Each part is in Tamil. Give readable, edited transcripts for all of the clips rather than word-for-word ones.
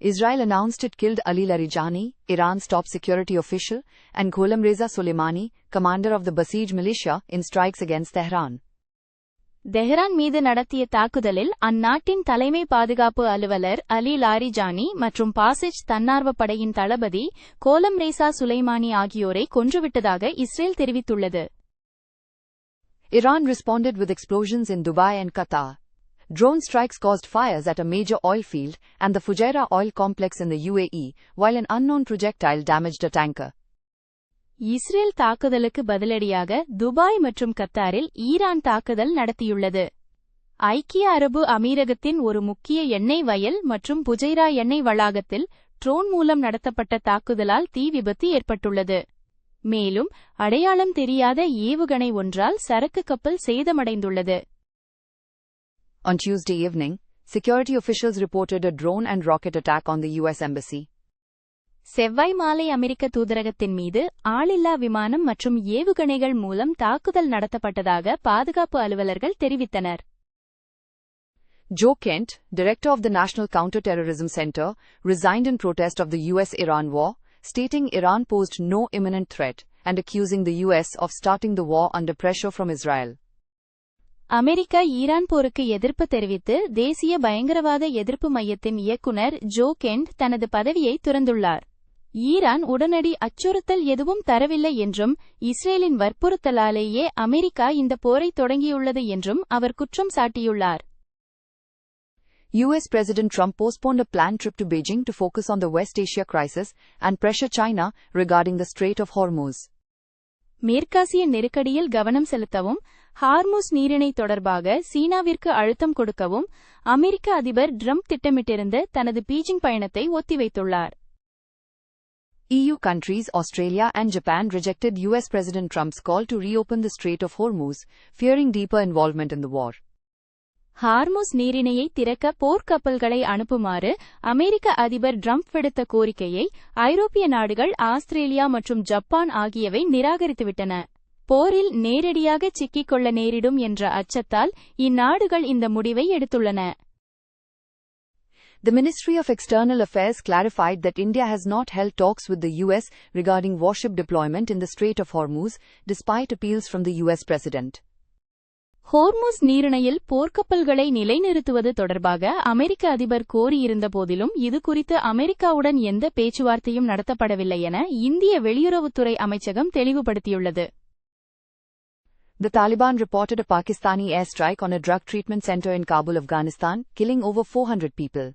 Israel announced it killed Ali Larijani, Iran's top security official, and Gholamreza Soleimani, commander of the Basij militia, in strikes against Tehran. Tehran மீது நடத்திய தாக்குதலில் அந்நாட்டின் தலைமை பாதுகாப்பு அலுவலர் அலி லாரிஜானி மற்றும் பாசிஜ் தன்னார்வ படையின் தளபதி கோலம்ரேசா சுலைமானி ஆகியோரை கொன்றுவிட்டதாக இஸ்ரேல் தெரிவித்துள்ளது. Iran responded with explosions in Dubai and Qatar. Drone strikes caused fires at a major oil field and the Fujairah oil complex in the UAE, while an unknown projectile damaged a tanker. Israel தாக்குதலுக்கு பதிலடியாக துபாய் மற்றும் கத்தாரில் ஈரான் தாக்குதல் நடத்தியுள்ளது. ஐக்கிய அரபு அமீரகத்தின் ஒரு முக்கிய எண்ணெய் வயல் மற்றும் புஜைரா எண்ணெய் வளாகத்தில் ட்ரோன் மூலம் நடத்தப்பட்ட தாக்குதலால் தீ விபத்து ஏற்பட்டுள்ளது. மேலும் அடையாளம் தெரியாத ஏவுகணை ஒன்றால் சரக்கு கப்பல் சேதமடைந்துள்ளது. On Tuesday evening, security officials reported a drone and rocket attack on the U.S. Embassy. செவ்வாய் மாலை அமெரிக்க தூதரகத்தின் மீது ஆளில்லா விமானம் மற்றும் ஏவுகணைகள் மூலம் தாக்குதல் நடத்தப்பட்டதாக பாதுகாப்பு அலுவலர்கள் தெரிவித்தனர். Joe Kent, director of the National Counter-Terrorism Center, resigned in protest of the U.S.-Iran war, stating Iran posed no imminent threat and accusing the U.S. of starting the war under pressure from Israel. America Iran போருக்கு எதிர்ப்பு தெரிவித்து தேசிய பயங்கரவாத எதிர்ப்பு மையத்தின் இயக்குனர் ஜோ கெண்ட் தனது பதவியை துறந்துள்ளார். ஈரான் உடனடி அச்சுறுத்தல் எதுவும் தரவில்லை என்றும் இஸ்ரேலின் வற்புறுத்தலாலேயே அமெரிக்கா இந்த போரை தொடங்கியுள்ளது என்றும் அவர் குற்றம் சாட்டியுள்ளார். U.S. President Trump postponed a planned trip to Beijing to focus on the West Asia crisis and pressure China regarding the Strait of Hormuz. மேற்காசிய நெருக்கடியில் கவனம் செலுத்தவும் ஹார்முஸ் நீரிணை தொடர்பாக சீனாவிற்கு அழுத்தம் கொடுக்கவும் அமெரிக்க அதிபர் ட்ரம்ப் திட்டமிட்டிருந்த தனது பீஜிங் பயணத்தை ஒத்திவைத்துள்ளார். EU countries Australia and Japan rejected U.S. President Trump's call to reopen the Strait of Hormuz, fearing deeper involvement in the war. Hormuz நீரிணையை திறக்க போர்க்கப்பல்களை அனுப்புமாறு அமெரிக்க அதிபர் ட்ரம்ப் விடுத்த கோரிக்கையை ஐரோப்பிய நாடுகள் ஆஸ்திரேலியா மற்றும் ஜப்பான் ஆகியவை நிராகரித்துவிட்டன. போரில் நேரடியாக சிக்கிக்கொள்ள நேரிடும் என்ற அச்சத்தால் இந்நாடுகள் இந்த முடிவை எடுத்துள்ளன. The Ministry of External Affairs clarified that India has not held talks with the U.S. regarding warship deployment in the Strait of Hormuz, despite appeals from the U.S. President. Hormuz நீரிணையில் போர்க்கப்பல்களை நிலைநிறுத்துவது தொடர்பாக அமெரிக்க அதிபர் கோரியிருந்த போதிலும் இதுகுறித்து அமெரிக்காவுடன் எந்த பேச்சுவார்த்தையும் நடத்தப்படவில்லை என இந்திய வெளியுறவுத்துறை அமைச்சகம் தெளிவுபடுத்தியுள்ளது. The Taliban reported a Pakistani airstrike on a drug treatment center in Kabul, Afghanistan, killing over 400 people.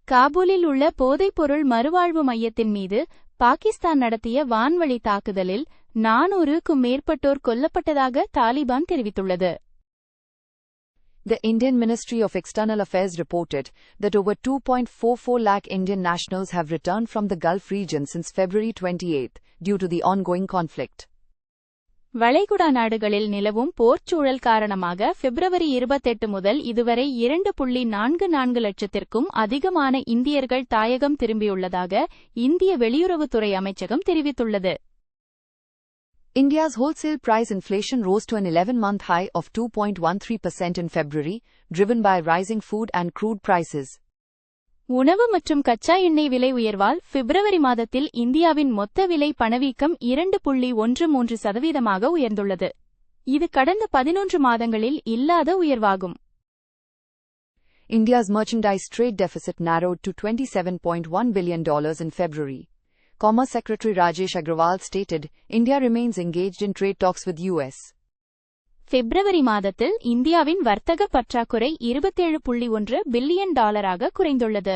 காபூலில் உள்ள போதைப்பொருள் மறுவாழ்வு மையத்தின் மீது பாகிஸ்தான் நடத்திய வான்வழி தாக்குதலில் 400க்கும் மேற்பட்டோர் கொல்லப்பட்டதாக தாலிபான் தெரிவித்துள்ளது. The Indian Ministry of External Affairs reported that over 2.44 lakh Indian nationals have returned from the Gulf region since February 28 due to the ongoing conflict. வளைகுடா நாடுகளில் நிலவும் போர்ச்சூழல் காரணமாக பிப்ரவரி 28 முதல் இதுவரை 2.44 லட்சத்திற்கும் அதிகமான இந்தியர்கள் தாயகம் திரும்பியுள்ளதாக இந்திய வெளியுறவுத்துறை அமைச்சகம் தெரிவித்துள்ளது. India's wholesale price inflation rose to an 11-month high of 2.13% in February, driven by rising food and crude prices. உணவு மற்றும் கச்சா எண்ணெய் விலை உயர்வால் பிப்ரவரி மாதத்தில் இந்தியாவின் மொத்த விலை பணவீக்கம் 2.13% உயர்ந்துள்ளது. இது கடந்த 11 மாதங்களில் இல்லாத உயர்வாகும். India's merchandise trade deficit narrowed to $27.1 billion in February. Commerce Secretary Rajesh Agrawal stated, India remains engaged in trade talks with U.S. பிப்ரவரி மாதத்தில் இந்தியாவின் வர்த்தக பற்றாக்குறை $27.1 பில்லியன் குறைந்துள்ளது.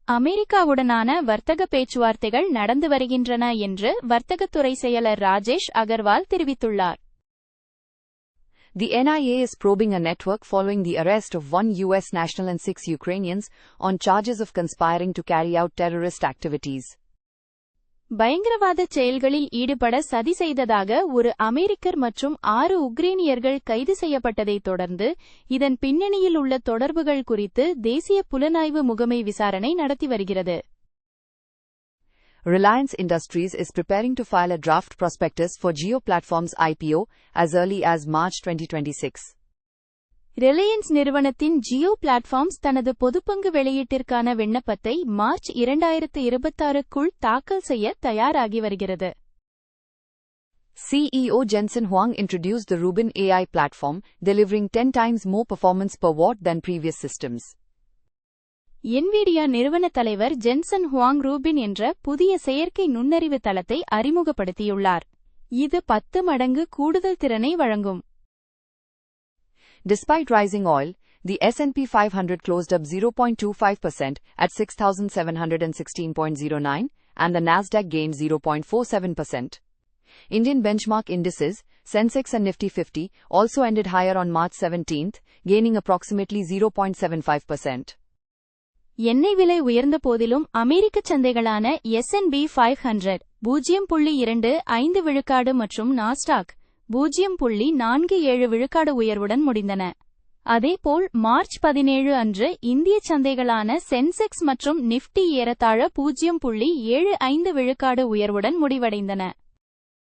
அமெரிக்காவுடனான வர்த்தக பேச்சுவார்த்தைகள் நடந்து வருகின்றன என்று வர்த்தகத்துறை செயலர் ராஜேஷ் அகர்வால் தெரிவித்துள்ளார். The NIA is probing a network following the arrest of 1 U.S. national and 6 Ukrainians on charges of conspiring to carry out terrorist activities. பயங்கரவாத செயல்களில் ஈடுபட சதி செய்ததாக ஒரு அமெரிக்கர் மற்றும் 6 உக்ரைனியர்கள் கைது செய்யப்பட்டதைத் தொடர்ந்து இதன் பின்னணியில் உள்ள தொடர்புகள் குறித்து தேசிய புலனாய்வு முகமை விசாரணை நடத்தி வருகிறது. Reliance Industries is preparing to file a draft prospectus for Jio Platforms IPO as early as March 2026. Reliance நிறுவனத்தின் ஜியோ பிளாட்ஃபார்ம்ஸ் தனது பொதுப்பங்கு வெளியீட்டிற்கான விண்ணப்பத்தை மார்ச் 2026க்குள் தாக்கல் செய்ய தயாராகி வருகிறது. CEO Jensen Huang introduced the Rubin AI platform, delivering 10 times more performance per watt than previous systems. NVIDIA நிறுவன தலைவர் ஜென்சன் ஹுவாங் ரூபின் என்ற புதிய செயற்கை நுண்ணறிவு தளத்தை அறிமுகப்படுத்தியுள்ளார். இது 10 மடங்கு கூடுதல் திறனை வழங்கும். Despite rising oil, the S&P 500 closed up 0.25% at 6,716.09, and the Nasdaq gained 0.47%. Indian benchmark indices, Sensex and Nifty 50, also ended higher on March 17, gaining approximately 0.75%. எண்ணெய் விலை உயர்ந்த போதிலும் அமெரிக்க சந்தைகளான S&P 500 0.25 விழுக்காடு மற்றும் நாஸ்டாக் 0.47 விழுக்காடு உயர்வுடன் முடிந்தன. அதேபோல் மார்ச் 17 அன்று இந்திய சந்தைகளான சென்செக்ஸ் மற்றும் நிஃப்டி ஏறத்தாழ 0.75 விழுக்காடு உயர்வுடன் முடிவடைந்தன.